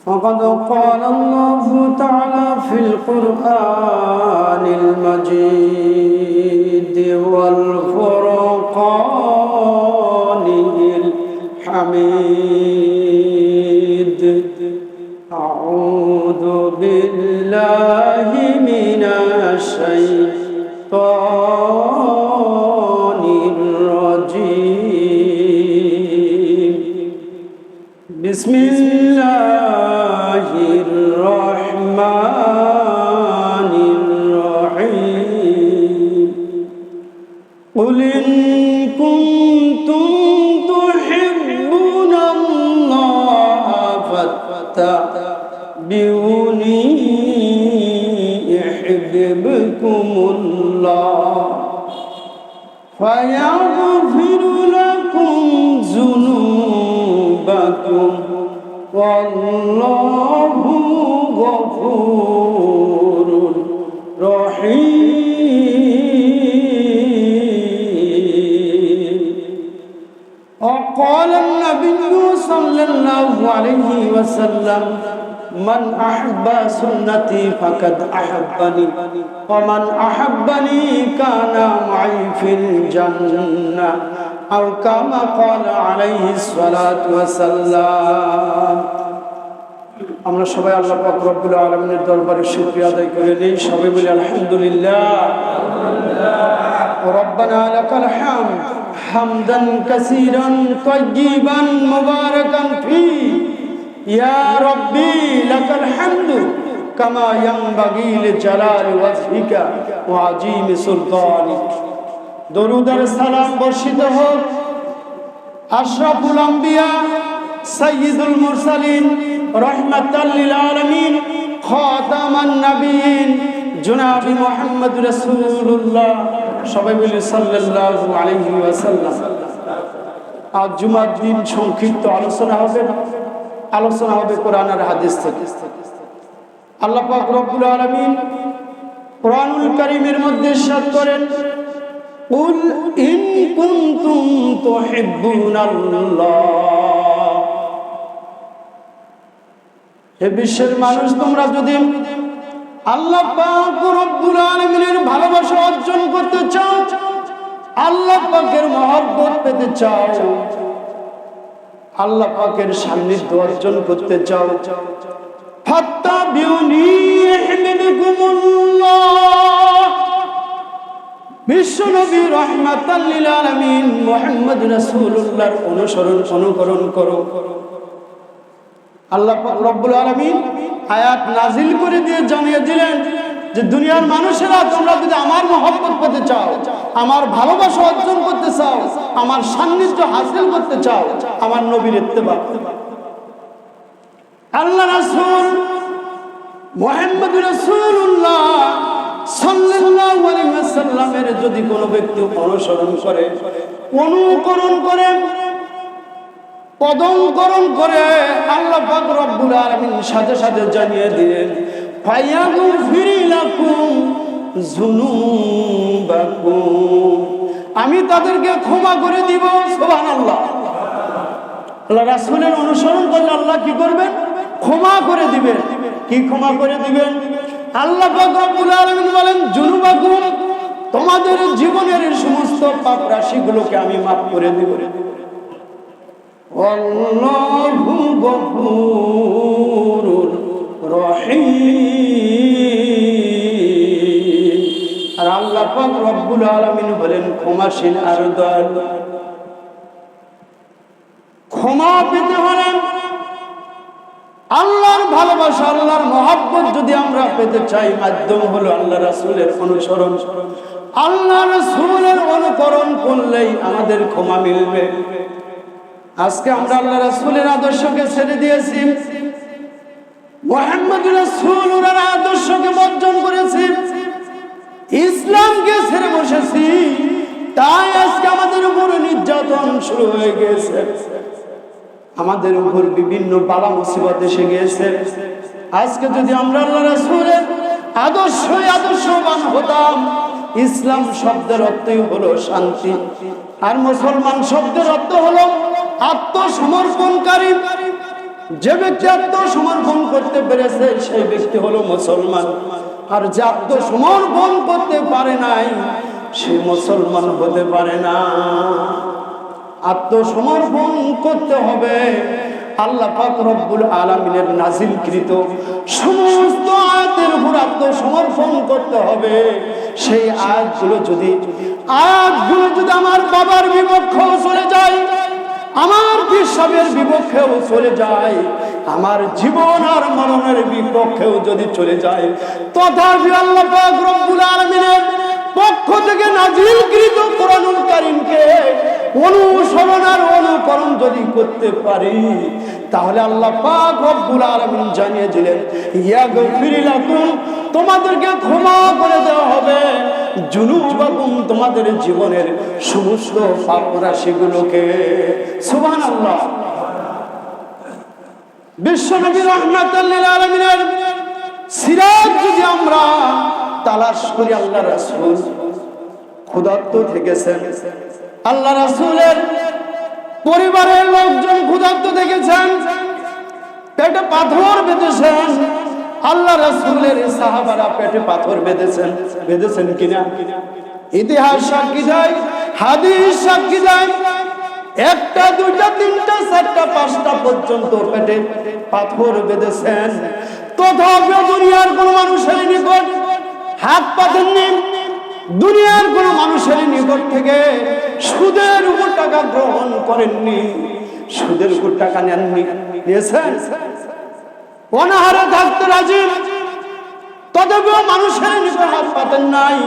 فقد قال الله تعالى في القرآن المجيد والفرقان الحميد. أعوذ بالله من الشيطان الرجيم. بسم الله الرحمن الرحيم. قل إن كنتم تحبون الله فاتبعوني يحببكم الله فيغفر لكم ذنوبكم والله غفور رحيم. وقال النبي صلى الله عليه وسلم: من أحب سنتي فقد أحبني ومن أحبني كان معي في الجنة أو كما قال عليه الصلاة والسلام. আমরা সবাই আল্লাহ পাক রব্বুল আলামিনের দরবারে শুকরিয়া আদায় করে নেই। সবাই বলি আলহামদুলিল্লাহ। রব্বানা লাকাল হামদ হামদান কাসীরান তাইয়িবান মুবারাকান ফি ইয়া রব্বি লাকাল হামদু কামা ইয়ানবাগি লিজালালি ওয়াজহিকা ওয়া আযীমি সুলতানিক। দরুদ আর সালাম বর্ষিত হোক আশরাফুল আম্বিয়া সাইয়্যিদুল মুরসালিন রাহমাতাল লিল আলামিন খাতামান নবিয়্যিন জনাবি মুহাম্মদ রাসূলুল্লাহ। সবাই বলি সাল্লাল্লাহু আলাইহি ওয়াসাল্লাম। আজ জুমার দিন সংক্ষিপ্ত আলোচনা হবে কোরআন আর হাদিস থেকে। আল্লাহ পাক রব্বুল আলামিন কোরআনুল কারীমের মধ্যে ইরশাদ করেন: কুল ইন কুনতুম তুহিব্বুনাল্লাহ। হে বিশ্বের মানুষ, তোমরা যদি আল্লাহ পাক রব্বুল আলামিনের ভালোবাসা অর্জন করতে চাও, আল্লাহ পাকের মহব্বত পেতে চাও, আল্লাহ পাকের সান্নিধ্য অর্জন করতে চাও, ফাত্তাবিউনি ইউহিব্বুকুমুল্লাহ। বিশ্বনবী রাহমাতাল লিল আলামিন মুহাম্মদ রাসূলুল্লাহর অনুকরণ করো। আল্লাহ পাক রব্বুল আলামিন আয়াত নাজিল করে দিয়ে জানিয়ে দিলেন যে দুনিয়ার মানুষেরা, তোমরা যদি আমার মহব্বত পেতে চাও, আমার ভালোবাসা অর্জন করতে চাও, আমার সান্নিধ্য হাসিল করতে চাও, আমার নবীর ইত্তেবা করো। আল্লাহ রাসূল মুহাম্মদ রাসূলুল্লাহ সাল্লাল্লাহু আলাইহি ওয়াসাল্লামের যদি কোনো ব্যক্তি অনুসরণ করে, অনুকরণ করে, পদঙ্করণ করে, আল্লাহ পাক রব্বুল আলামিন সাথে সাথে জানিয়ে দিলেন ফায়াগফির লাকুম যুনুবাকুম, আমি তাদেরকে ক্ষমা করে দিব। সুবহানাল্লাহ। আল্লাহ রাসূলের অনুসরণ করলে আল্লাহ কি করবেন? ক্ষমা করে দিবেন। কি ক্ষমা করে দিবেন? আল্লাহ পাক রব্বুল আলামিন বলেন যুনুবাকুম, তোমাদের জীবনের সমস্ত পাপ রাশিগুলোকে আমি মাফ করে দিব। আল্লাহু গফুরুর রহিম। আর আল্লাহ পাক রব্বুল আলামিন বলেন ক্ষমাশীল আর দয়ালু। ক্ষমা পেতে হলে আল্লাহর ভালোবাসা, আল্লাহর মহব্বত যদি আমরা পেতে চাই, মাধ্যম হলো আল্লাহ রাসূলের অনুসরণ। আল্লাহ রাসূলের অনুকরণ করলেই আমাদের ক্ষমা মিলবে। আজকে আমরা আল্লাহ রাসূলের আদর্শকে ছেড়ে দিয়েছি, মুহাম্মদ রাসূলের আদর্শকে বর্জন করেছি, ইসলামকে ছেড়ে বসেছি। তাই আজকে আমাদের উপর নির্যাতন শুরু হয়ে গেছে, আমাদের উপর বিভিন্ন বালা মুসিবত এসে গিয়েছে। আজকে যদি আমরা আল্লাহ রাসূলের আদর্শবান হতাম, ইসলাম শব্দের অর্থই হলো শান্তি, আর মুসলমান শব্দের অর্থ হলো আত্মসমর্পণকারী। যে ব্যক্তি আত্মসমর্পণ করতে পেরেছে সেই ব্যক্তি হলো মুসলমান, আর যে আত্মসমর্পণ করতে পারে নাই সে মুসলমান হতে পারে না। আত্মসমর্পণ করতে হবে। আল্লাহ পাক রব্বুল আলামিনের নাজিলকৃত সমস্ত আয়াতের উপর আত্মসমর্পণ করতে হবে। সেই আয়াতগুলো যদি আমার বাবার বিপক্ষেও চলে যায়, আমার বিশ্বাসের বিপক্ষেও চলে যায়, আমার জীবন আর মরণের বিপক্ষেও যদি চলে যায়, তথাপি আল্লাহ পাক রব্বুল আলামিনের পক্ষ থেকে নাজিলকৃত কোরআনুল কারীমকে অনুসরণ আর অনুকরণ যদি করতে পারি, তাহলে আল্লাহ পাক রব্বুল আলামিন জানিয়ে দিলেন ইয়াগফির লাকুম, তোমাদেরকে ক্ষমা করে দেওয়া হবে, যুনুবাকুম, তোমাদের জীবনের সমস্ত পাপ রাশিগুলোকে। সুবহানাল্লাহ। বিশ্বনবী রাহমাতুল লিল আলামিনের সিরাত যদি আমরা তালাশ করি, আল্লাহ রাসূল ক্ষুধার্ত থেকেছেন, আল্লাহ রাসূলের পরিবারের লোকজন ক্ষুধার্ত থেকেছেন, পেটে পাথর বেঁধেছেন, আল্লাহ রাসূলের সাহাবারা পেটে পাথর বেঁধেছেন কিনা ইতিহাস সাক্ষী দেয়, হাদিস সাক্ষী দেয়। একটা, দুইটা, তিনটা, চারটা, পাঁচটা পর্যন্ত পেটে পাথর বেঁধেছেন। তথাপি দুনিয়ার কোন মানুষের নিকট হাত পাতেননি, দুনিয়ার কোন মানুষের নিকট থেকে সুদের উপর টাকা গ্রহণ করেননি, সুদের উপর টাকা নেননি। নিয়েছেন? অনাহারে থাকতে রাজি, তথাপিও মানুষের নিকট হাত পাতেন নাই।